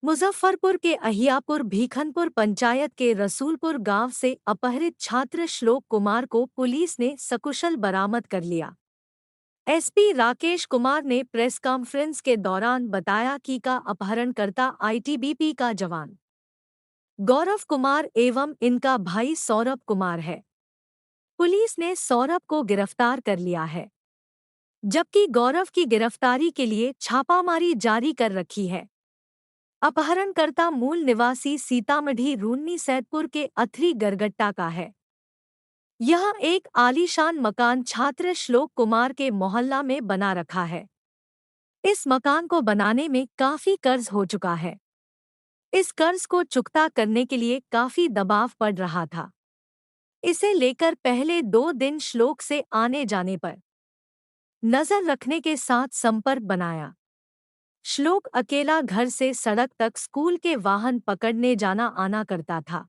मुजफ्फरपुर के अहियापुर भीखनपुर पंचायत के रसूलपुर गांव से अपहरित छात्र श्लोक कुमार को पुलिस ने सकुशल बरामद कर लिया। एसपी राकेश कुमार ने प्रेस कॉन्फ्रेंस के दौरान बताया कि का अपहरणकर्ता आईटीबीपी का जवान गौरव कुमार एवं इनका भाई सौरभ कुमार है। पुलिस ने सौरभ को गिरफ्तार कर लिया है, जबकि गौरव की गिरफ्तारी के लिए छापामारी जारी कर रखी है। अपहरणकर्ता मूल निवासी सीतामढ़ी रून्नी सैदपुर के अथरी गरगट्टा का है। यह एक आलीशान मकान छात्र श्लोक कुमार के मोहल्ला में बना रखा है। इस मकान को बनाने में काफी कर्ज हो चुका है। इस कर्ज को चुकता करने के लिए काफी दबाव पड़ रहा था। इसे लेकर पहले 2 दिन श्लोक से आने जाने पर नजर रखने के साथ संपर्क बनाया। श्लोक अकेला घर से सड़क तक स्कूल के वाहन पकड़ने जाना आना करता था।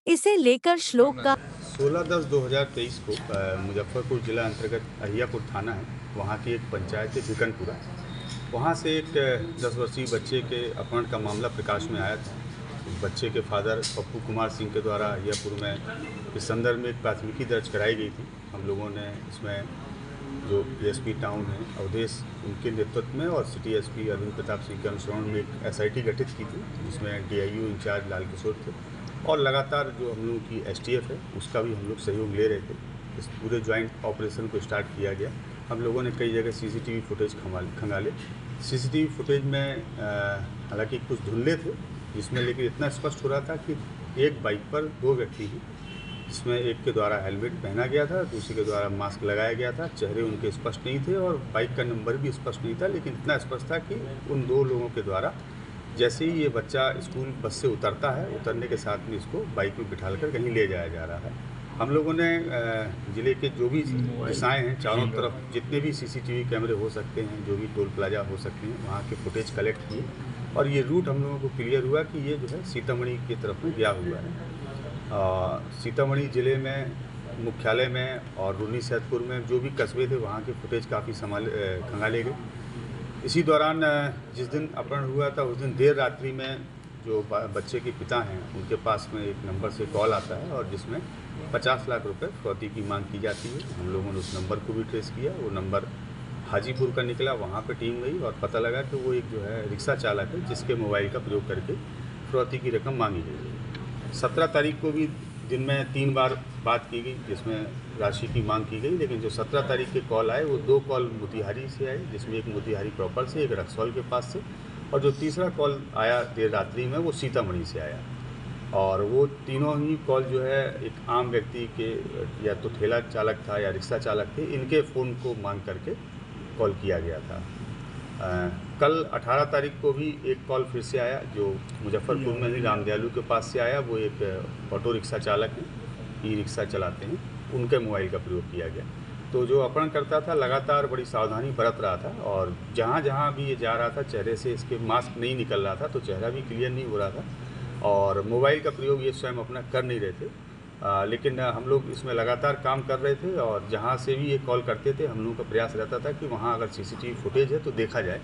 इसे लेकर श्लोक का 16/10/2023 को मुजफ्फरपुर जिला अंतर्गत अहियापुर थाना है, वहाँ की एक पंचायत है भिकनपुरा, वहाँ से एक 10 वर्षीय बच्चे के अपहरण का मामला प्रकाश में आया था। बच्चे के फादर पप्पू कुमार सिंह के द्वारा अहियापुर में इस संदर्भ में एक प्राथमिकी दर्ज कराई गई थी। हम लोगों ने इसमें जो एसपी टाउन है अवधेश, उनके नेतृत्व में और सिटी एसपी अरविंद प्रताप सिंह के अनुसरण में एक एसआईटी गठित की थी, जिसमें डीआईओ इंचार्ज लाल किशोर थे और लगातार जो हम लोगों की एसटीएफ है उसका भी हम लोग सहयोग ले रहे थे। इस पूरे ज्वाइंट ऑपरेशन को स्टार्ट किया गया। हम लोगों ने कई जगह सीसीटीवी फुटेज खंगाले। सीसीटीवी फुटेज में हालांकि कुछ धुंधले थे, जिसमें लेकिन इतना स्पष्ट हो रहा था कि एक बाइक पर 2 व्यक्ति ही, जिसमें एक के द्वारा हेलमेट पहना गया था, दूसरे के द्वारा मास्क लगाया गया था। चेहरे उनके स्पष्ट नहीं थे और बाइक का नंबर भी स्पष्ट नहीं था, लेकिन इतना स्पष्ट था कि उन 2 लोगों के द्वारा जैसे ही ये बच्चा स्कूल बस से उतरता है, उतरने के साथ में इसको बाइक में बिठाकर कहीं ले जाया जा रहा है। हम लोगों ने ज़िले के जो भी दिशाएँ हैं, चारों तरफ जितने भी सीसीटीवी कैमरे हो सकते हैं, जो भी टोल प्लाजा हो सकते हैं, वहाँ के फुटेज कलेक्ट किए और ये रूट हम लोगों को क्लियर हुआ कि ये जो है सीतामढ़ी की तरफ में गया हुआ है। सीतामढ़ी ज़िले में मुख्यालय में और रून्नी सैदपुर में जो भी कस्बे थे, वहाँ के फुटेज काफ़ी खंगाले गए। इसी दौरान जिस दिन अपहरण हुआ था उस दिन देर रात्रि में जो बच्चे के पिता हैं, उनके पास में एक नंबर से कॉल आता है और जिसमें 50 लाख रुपए फिरौती की मांग की जाती है। हम लोगों ने उस नंबर को भी ट्रेस किया। वो नंबर हाजीपुर का निकला, वहाँ पे टीम गई और पता लगा कि वो एक जो है रिक्शा चालक है, जिसके मोबाइल का प्रयोग करके फिरौती की रकम मांगी गई। 17 तारीख को भी दिन में 3 बार बात की गई, जिसमें राशि की मांग की गई, लेकिन जो 17 तारीख के कॉल आए वो 2 कॉल मोतिहारी से आए, जिसमें एक मोतिहारी प्रॉपर से, एक रक्सौल के पास से, और जो तीसरा कॉल आया देर रात्रि में वो सीतामढ़ी से आया। और वो तीनों ही कॉल जो है एक आम व्यक्ति के, या तो ठेला चालक था या रिक्शा चालक थे, इनके फ़ोन को मांग करके कॉल किया गया था। कल 18 तारीख को भी एक कॉल फिर से आया, जो मुजफ्फरपुर में ही रामदयालु के पास से आया। वो एक ऑटो रिक्शा चालक हैं, ई रिक्शा चलाते हैं, उनके मोबाइल का प्रयोग किया गया। तो जो अपहरण करता था लगातार बड़ी सावधानी बरत रहा था और जहाँ जहाँ भी ये जा रहा था चेहरे से इसके मास्क नहीं निकल रहा था, तो चेहरा भी क्लियर नहीं हो रहा था और मोबाइल का प्रयोग ये स्वयं अपना कर नहीं रहे थे। लेकिन हम लोग इसमें लगातार काम कर रहे थे और जहाँ से भी ये कॉल करते थे, हम लोगों का प्रयास रहता था कि वहाँ अगर सीसीटीवी फुटेज है तो देखा जाए।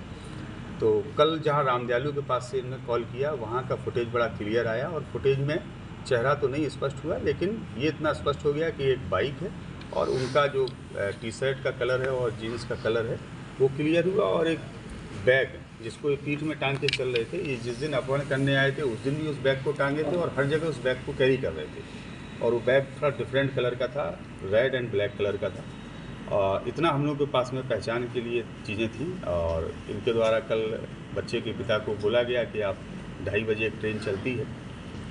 तो कल जहाँ रामदयालु के पास से इन्होंने कॉल किया, वहाँ का फुटेज बड़ा क्लियर आया और फुटेज में चेहरा तो नहीं स्पष्ट हुआ, लेकिन ये इतना स्पष्ट हो गया कि एक बाइक है और उनका जो टी शर्ट का कलर है और जीन्स का कलर है वो क्लियर हुआ, और एक बैग जिसको ये पीठ में टांग के चल रहे थे, ये जिस दिन अपहरण करने आए थे उस दिन भी उस बैग को टांगे थे और हर जगह उस बैग को कैरी कर रहे थे। और वो बैग थोड़ा डिफरेंट कलर का था, रेड एंड ब्लैक कलर का था। और इतना हम लोग के पास में पहचान के लिए चीज़ें थी। और इनके द्वारा कल बच्चे के पिता को बोला गया कि आप 2:30 बजे एक ट्रेन चलती है,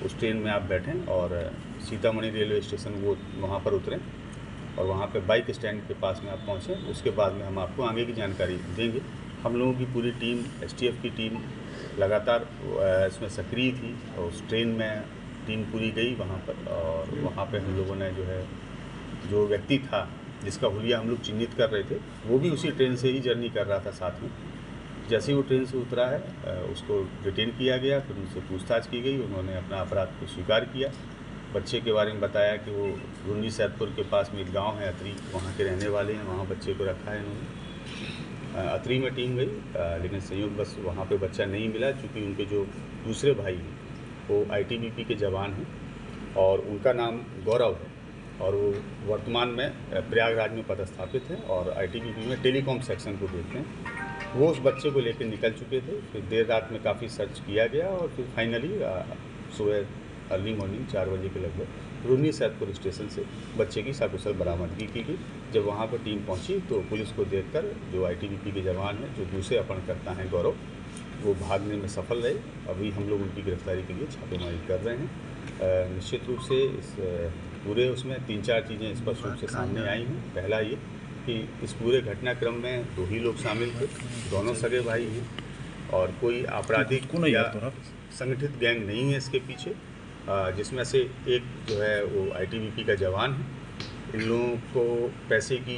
उस ट्रेन में आप बैठें और सीतामढ़ी रेलवे स्टेशन वो वहाँ पर उतरें और वहाँ पे बाइक स्टैंड के पास में आप पहुँचें। उसके बाद में हम आपको आगे की जानकारी देंगे। हम लोगों की पूरी टीम, एसटीएफ की टीम लगातार इसमें सक्रिय थी और उस ट्रेन में टीम पूरी गई वहाँ पर, और वहाँ पे हम लोगों ने जो है जो व्यक्ति था जिसका हुलिया हम लोग चिन्हित कर रहे थे, वो भी उसी ट्रेन से ही जर्नी कर रहा था साथ में। जैसे ही वो ट्रेन से उतरा है उसको डिटेन किया गया, फिर उनसे पूछताछ की गई। उन्होंने अपना अपराध को स्वीकार किया। बच्चे के बारे में बताया कि वो रून्नी सैदपुर के पास में एक गाँव है अतरी, वहाँ के रहने वाले हैं, वहाँ बच्चे को रखा है इन्होंने। अतरी में टीम गई, लेकिन संयोग बस वहाँ पे बच्चा नहीं मिला, क्योंकि उनके जो दूसरे भाई हैं वो आईटीबीपी के जवान हैं और उनका नाम गौरव है और वो वर्तमान में प्रयागराज में पदस्थापित हैं और आईटीबीपी में टेलीकॉम सेक्शन को देखते हैं। वो उस बच्चे को लेकर निकल चुके थे। फिर देर रात में काफ़ी सर्च किया गया और फिर फाइनली सुबह अर्ली मॉर्निंग 4 बजे के लगभग रूनी सैदपुर स्टेशन से बच्चे की सकुशल बरामदगी की गई। जब वहाँ पर टीम पहुँची तो पुलिस को देखकर जो आईटीबीपी के जवान हैं, जो दूसरे अपहरणकर्ता हैं गौरव, वो भागने में सफल रहे। अभी हम लोग उनकी गिरफ्तारी के लिए छापेमारी कर रहे हैं। निश्चित रूप से इस पूरे उसमें 3-4 चीज़ें स्पष्ट रूप से सामने आई हैं। पहला ये कि इस पूरे घटनाक्रम में 2 ही लोग शामिल थे, दोनों सगे भाई हैं और कोई आपराधिक या संगठित गैंग नहीं है इसके पीछे, जिसमें से एक जो है वो आईटीबीपी का जवान है। इन लोगों को पैसे की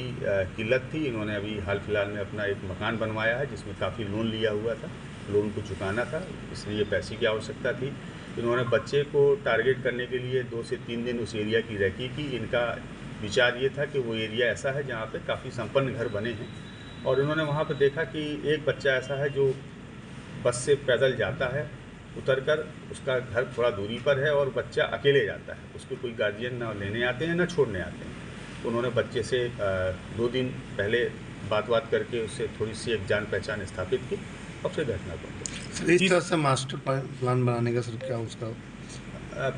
किल्लत थी। इन्होंने अभी हाल फिलहाल में अपना एक मकान बनवाया है जिसमें काफ़ी लोन लिया हुआ था, लोन को चुकाना था, इसलिए पैसे की आवश्यकता थी। इन्होंने बच्चे को टारगेट करने के लिए 2 से 3 दिन उस एरिया की रैकी की। इनका विचार ये था कि वो एरिया ऐसा है जहाँ पे काफ़ी संपन्न घर बने हैं और इन्होंने वहाँ पे देखा कि एक बच्चा ऐसा है जो बस से पैदल जाता है, उतरकर उसका घर थोड़ा दूरी पर है और बच्चा अकेले जाता है, उसको कोई गार्जियन ना लेने आते हैं ना छोड़ने आते हैं। तो उन्होंने बच्चे से 2 दिन पहले बात करके उससे थोड़ी सी एक जान पहचान स्थापित की और फिर घटना को इस तरह से मास्टर प्लान बनाने का सर क्या उसका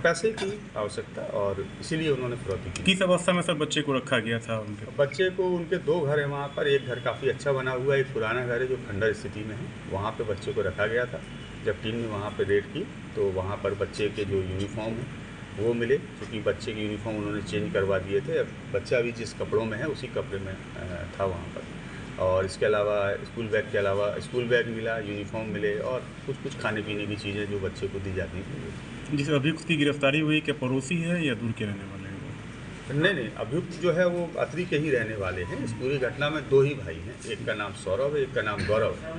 पैसे की आवश्यकता और इसीलिए उन्होंने फिरौती की। किस अवस्था में सर बच्चे को रखा गया था उनके? बच्चे को उनके 2 घर हैं वहाँ पर। एक घर काफ़ी अच्छा बना हुआ है, एक पुराना घर है जो खंडर स्थिति में है, वहाँ पे बच्चे को रखा गया था। जब टीम ने वहाँ पे रेड की तो वहाँ पर बच्चे के जो यूनिफॉर्म हैं वो मिले, क्योंकि बच्चे के यूनिफॉर्म उन्होंने चेंज करवा दिए थे। अब बच्चा भी जिस कपड़ों में है उसी कपड़े में था वहाँ पर। और इसके अलावा स्कूल बैग के अलावा स्कूल बैग मिला, यूनिफॉर्म मिले और कुछ खाने पीने की चीज़ें जो बच्चे को दी जाती हैं। जिस अभियुक्त की गिरफ्तारी हुई, क्या पड़ोसी है या दूर के रहने वाले हैं? नहीं, अभियुक्त जो है वो अतरी के ही रहने वाले हैं। इस पूरी घटना में 2 ही भाई हैं, एक का नाम सौरभ है, एक का नाम गौरव है।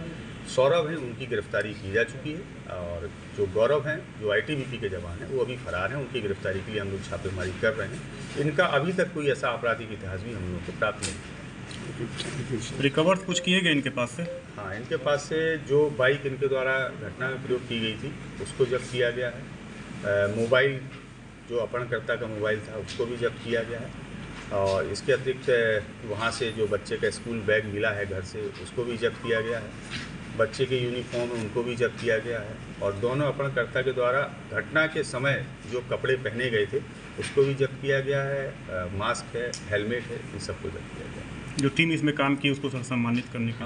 सौरभ हैं, उनकी गिरफ्तारी की जा चुकी है और जो गौरव हैं, जो आईटीबीपी के जवान हैं, वो अभी फरार हैं। उनकी गिरफ्तारी के लिए हम लोग छापेमारी कर रहे हैं। इनका अभी तक कोई ऐसा आपराधिक इतिहास भी हम लोग को प्राप्त नहीं। रिकवर कुछ किए गए इनके पास से? हाँ, इनके पास से जो बाइक इनके द्वारा घटना में प्रयोग की गई थी उसको जब्त किया गया है। मोबाइल, जो अपहरणकर्ता का मोबाइल था, उसको भी जब्त किया गया है और इसके अतिरिक्त वहाँ से जो बच्चे का स्कूल बैग मिला है घर से, उसको भी जब्त किया गया है। बच्चे के यूनिफॉर्म उनको भी जब्त किया गया है और दोनों अपहरणकर्ता के द्वारा घटना के समय जो कपड़े पहने गए थे उसको भी जब्त किया गया है। मास्क है, हेलमेट है, इन सबको जब्त किया गया है। जो टीम इसमें काम की उसको सर सम्मानित करने का